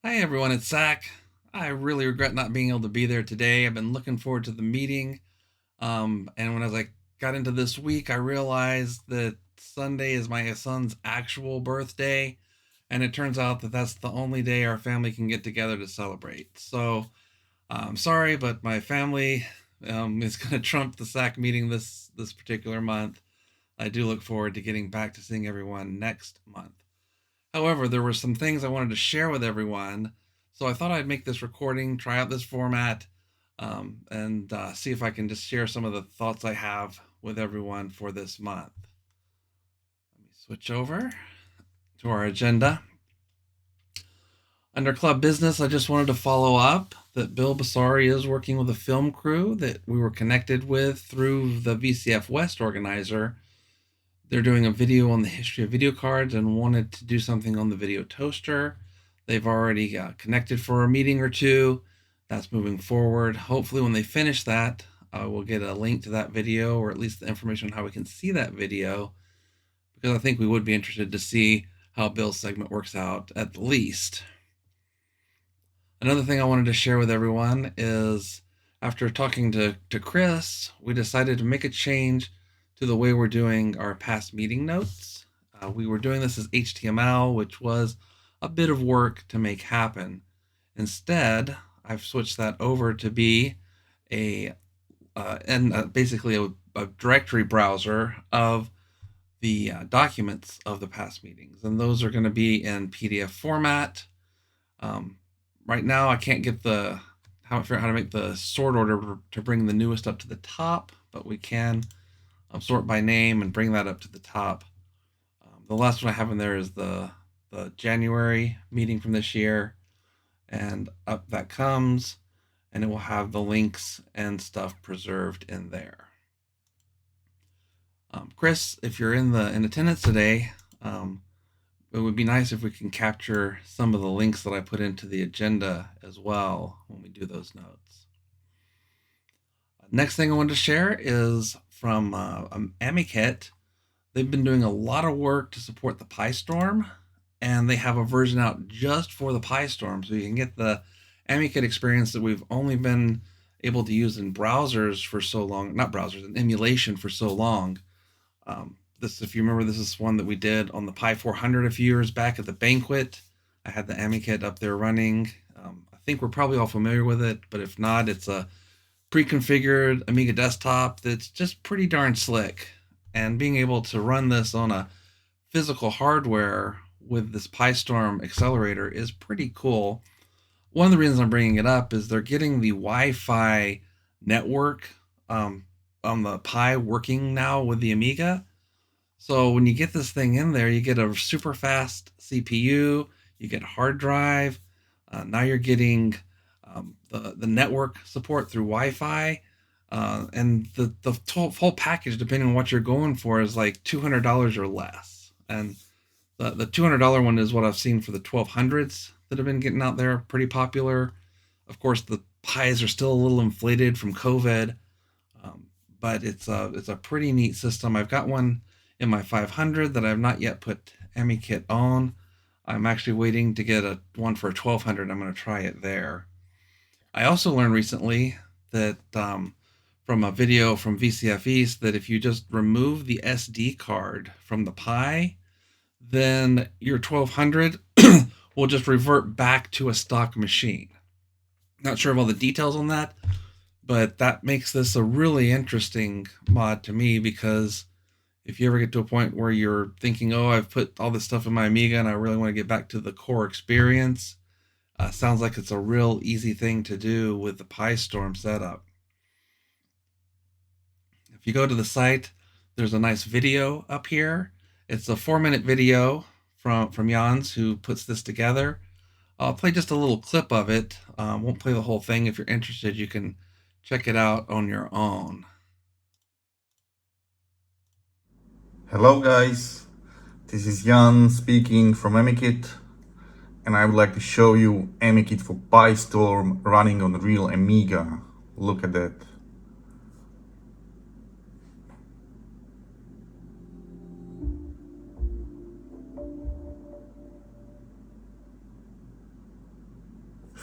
Hi everyone, it's Zach. I really regret not being able to be there today. I've been looking forward to the meeting. And when I got into this week, I realized that Sunday is my son's actual birthday, and it turns out that that's the only day our family can get together to celebrate. So I'm sorry, but my family is going to trump the SACC meeting this particular month. I do look forward to getting back to seeing everyone next month. However, there were some things I wanted to share with everyone, so I thought I'd make this recording, try out this format, and see if I can just share some of the thoughts I have with everyone for this month. Let me switch over to our agenda. Under club business, I just wanted to follow up that Bill Basari is working with a film crew that we were connected with through the VCF West organizer. They're doing a video on the history of video cards and wanted to do something on the video toaster. They've already connected for a meeting or two. That's moving forward. Hopefully, when they finish that, we'll get a link to that video, or at least the information on how we can see that video, because I think we would be interested to see how Bill's segment works out at the least. Another thing I wanted to share with everyone is after talking to Chris, we decided to make a change to the way we're doing our past meeting notes. We were doing this as HTML, which was a bit of work to make happen. Instead, I've switched that over to be basically a directory browser of the documents of the past meetings, and those are going to be in PDF format. Um, right now, I can't get figure out how to make the sort order to bring the newest up to the top, but we can sort by name and bring that up to the top. The last one I have in there is the January meeting from this year, and up that comes, and it will have the links and stuff preserved in there. Chris, if you're in attendance today, it would be nice if we can capture some of the links that I put into the agenda as well when we do those notes. Next thing I wanted to share is from AmiKit. They've been doing a lot of work to support the PyStorm, and they have a version out just for the PyStorm, so you can get the AmiKit experience that we've only been able to use in browsers for so long, not browsers, in emulation for so long. If you remember, this is one that we did on the Pi 400 a few years back at the banquet. I had the AmiKit up there running. I think we're probably all familiar with it, but if not, it's a pre-configured Amiga desktop that's just pretty darn slick. And being able to run this on a physical hardware with this PyStorm accelerator is pretty cool. One of the reasons I'm bringing it up is they're getting the Wi-Fi network on the Pi working now with the Amiga. So when you get this thing in there, you get a super fast CPU, you get hard drive. Now you're getting the network support through Wi-Fi, and the full package, depending on what you're going for, is like $200 or less. And the $200 one is what I've seen for the 1200s that have been getting out there, pretty popular. Of course, the Pis are still a little inflated from COVID, um, but it's a pretty neat system. I've got one in my 500 that I've not yet put AmiKit on. I'm actually waiting to get one for a 1200. I'm going to try it there. I also learned recently that from a video from VCF East that if you just remove the SD card from the Pi, then your 1200 will just revert back to a stock machine. Not sure of all the details on that, but that makes this a really interesting mod to me, because if you ever get to a point where you're thinking, oh, I've put all this stuff in my Amiga and I really want to get back to the core experience, sounds like it's a real easy thing to do with the PyStorm setup. If you go to the site, there's a nice video up here. It's a 4-minute video from Jans, who puts this together. I'll play just a little clip of it. Won't play the whole thing. If you're interested, you can check it out on your own. Hello guys, this is Jan speaking from AmiKit, and I would like to show you AmiKit for PyStorm running on real Amiga. Look at that.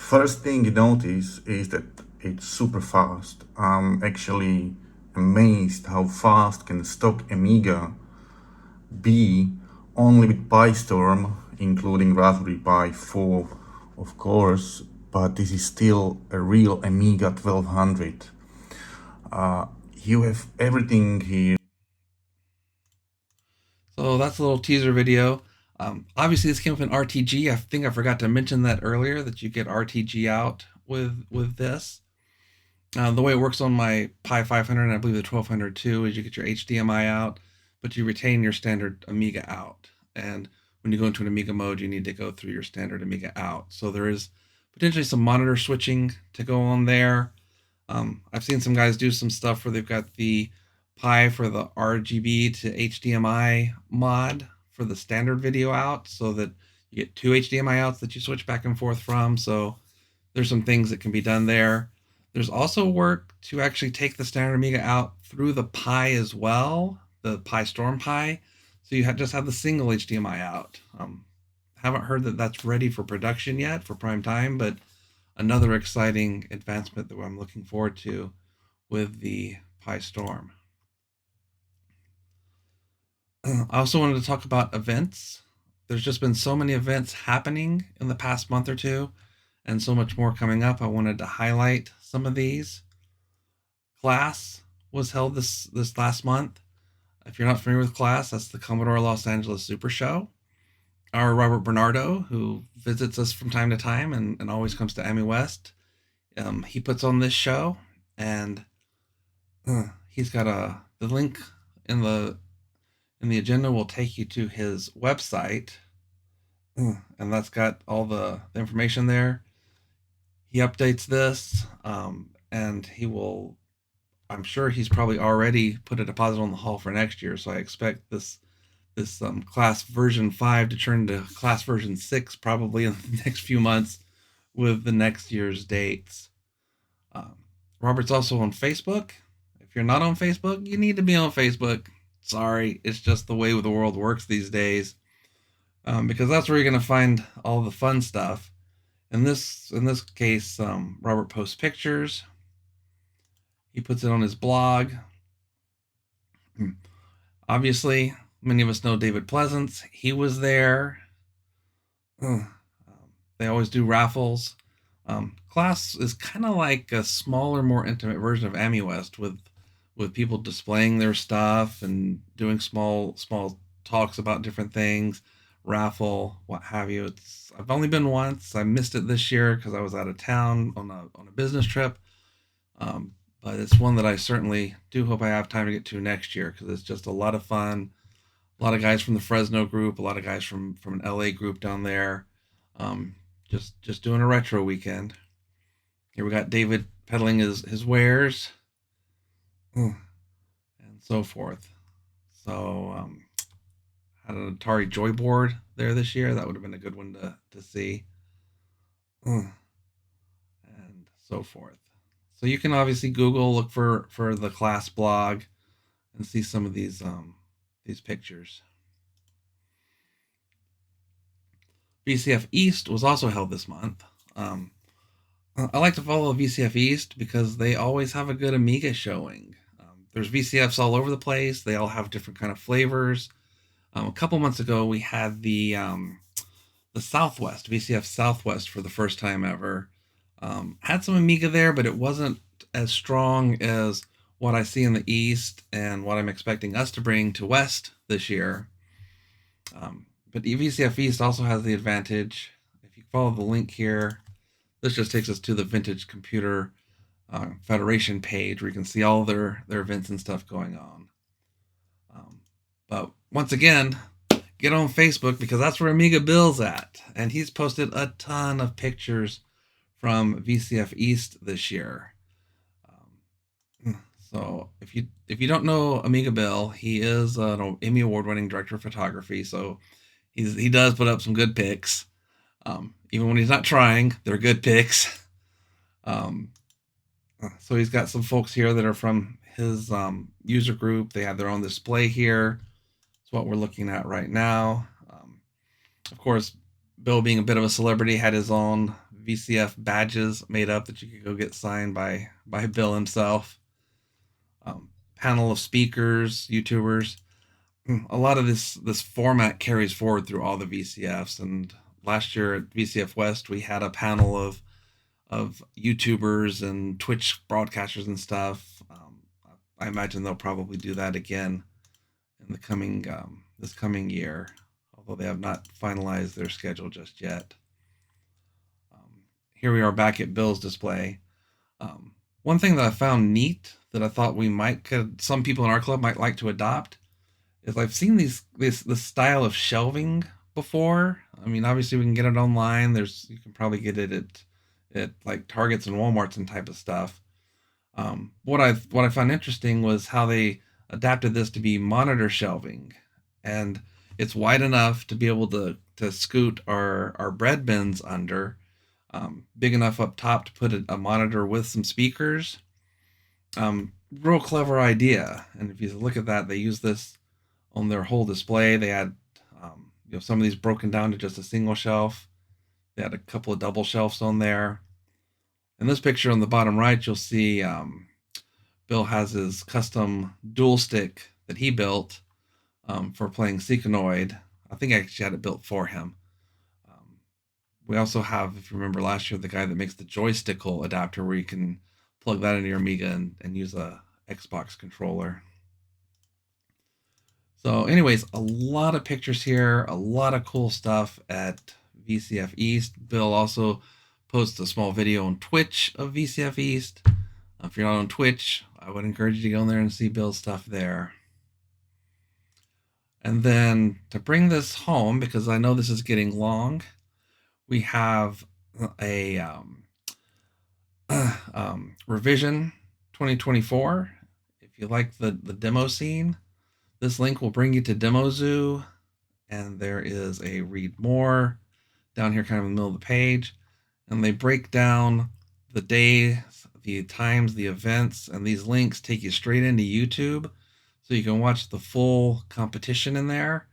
First thing you notice is that it's super fast. I'm actually amazed how fast can stock Amiga be only with PyStorm, including Raspberry Pi 4, of course, but this is still a real Amiga 1200. You have everything here. So that's a little teaser video. Obviously, this came with an RTG. I think I forgot to mention that earlier, that you get RTG out with this. The way it works on my Pi 500, and I believe the 1200 too, is you get your HDMI out, but you retain your standard Amiga out. And when you go into an Amiga mode, you need to go through your standard Amiga out. So there is potentially some monitor switching to go on there. I've seen some guys do some stuff where they've got the Pi for the RGB to HDMI mod for the standard video out, so that you get two HDMI outs that you switch back and forth from. So there's some things that can be done there. There's also work to actually take the standard Amiga out through the Pi as well, the Pi Storm Pi. So you just have the single HDMI out. Haven't heard that that's ready for production yet for prime time, but another exciting advancement that I'm looking forward to with the Pi Storm. I also wanted to talk about events. There's just been so many events happening in the past month or two, and so much more coming up. I wanted to highlight some of these. Class was held this last month. If you're not familiar with Class, that's the Commodore Los Angeles Super Show. Our Robert Bernardo, who visits us from time to time and always comes to AMI West, he puts on this show, and he's got the link in the agenda will take you to his website, and that's got all the information there. He updates this, and he will. I'm sure he's probably already put a deposit on the hall for next year, so I expect this class version 5 to turn to class version 6 probably in the next few months with the next year's dates. Robert's also on Facebook. If you're not on Facebook, you need to be on Facebook. Sorry, it's just the way the world works these days, because that's where you're going to find all the fun stuff. In this case, Robert posts pictures. He puts it on his blog. Obviously, many of us know David Pleasance. He was there. They always do raffles. Class is kind of like a smaller, more intimate version of AMI West, with people displaying their stuff and doing small talks about different things, raffle, what have you. I've only been once. I missed it this year because I was out of town on a business trip. But it's one that I certainly do hope I have time to get to next year, because it's just a lot of fun. A lot of guys from the Fresno group, a lot of guys from an LA group down there, just doing a retro weekend. Here we got David peddling his wares, and so forth. So had an Atari Joy board there this year. That would have been a good one to see, and so forth. So you can obviously Google, look for the class blog, and see some of these pictures. VCF East was also held this month. I like to follow VCF East because they always have a good Amiga showing. There's VCFs all over the place. They all have different kind of flavors. A couple months ago, we had the Southwest, VCF Southwest, for the first time ever. Had some Amiga there, but it wasn't as strong as what I see in the East and what I'm expecting us to bring to West this year. But VCF East also has the advantage. If you follow the link here, this just takes us to the Vintage Computer Federation page, where you can see all their events and stuff going on. But once again, get on Facebook, because that's where Amiga Bill's at, and he's posted a ton of pictures from VCF East this year. So if you don't know Amiga Bill, he is an Emmy Award-winning director of photography. So he does put up some good pics. Even when he's not trying, they're good pics. So he's got some folks here that are from his user group. They have their own display here. It's what we're looking at right now. Of course, Bill, being a bit of a celebrity, had his own VCF badges made up that you could go get signed by Bill himself. Panel of speakers, YouTubers. A lot of this format carries forward through all the VCFs. And last year at VCF West, we had a panel of YouTubers and Twitch broadcasters and stuff. I imagine they'll probably do that again in the coming this coming year, although they have not finalized their schedule just yet. Here we are back at Bill's display. One thing that I found neat that I thought some people in our club might like to adopt is I've seen this style of shelving before. I mean, obviously we can get it online. You can probably get it at like Targets and Walmarts and type of stuff. What I found interesting was how they adapted this to be monitor shelving, and it's wide enough to be able to scoot our bread bins under, big enough up top to put a monitor with some speakers. Real clever idea. And if you look at that, they use this on their whole display. They had some of these broken down to just a single shelf. They had a couple of double shelves on there. In this picture on the bottom right, you'll see Bill has his custom dual stick that he built for playing Seekonoid. I think I actually had it built for him. We also have, if you remember last year, the guy that makes the joystickle adapter where you can plug that into your Amiga and use a Xbox controller. So anyways, a lot of pictures here, a lot of cool stuff at VCF East. Bill also posts a small video on Twitch of VCF East. If you're not on Twitch, I would encourage you to go in there and see Bill's stuff there. And then to bring this home, because I know this is getting long, we have a revision 2024. If you like the demo scene, this link will bring you to Demo Zoo, and there is a read more down here kind of in the middle of the page, and they break down the days, the times, the events, and these links take you straight into YouTube, so you can watch the full competition in there.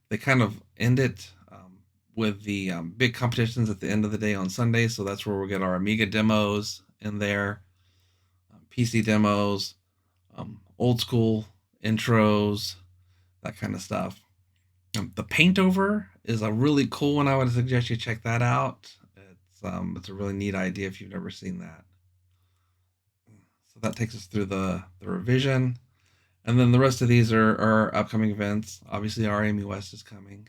They kind of end it with the big competitions at the end of the day on Sunday, so that's where we'll get our Amiga demos in there, PC demos, old school intros, that kind of stuff. The paint over is a really cool one. I would suggest you check that out. It's a really neat idea if you've never seen that. So that takes us through the revision, and then the rest of these are upcoming events. Obviously, RME West is coming,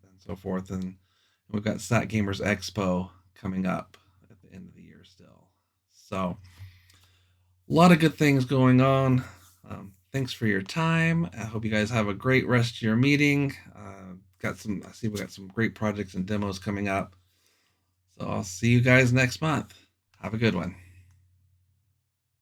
and so forth, and we've got SACC Gamers Expo coming up at the end of the year still. So a lot of good things going on. Thanks for your time. I hope you guys have a great rest of your meeting. I see we got some great projects and demos coming up. So I'll see you guys next month. Have a good one.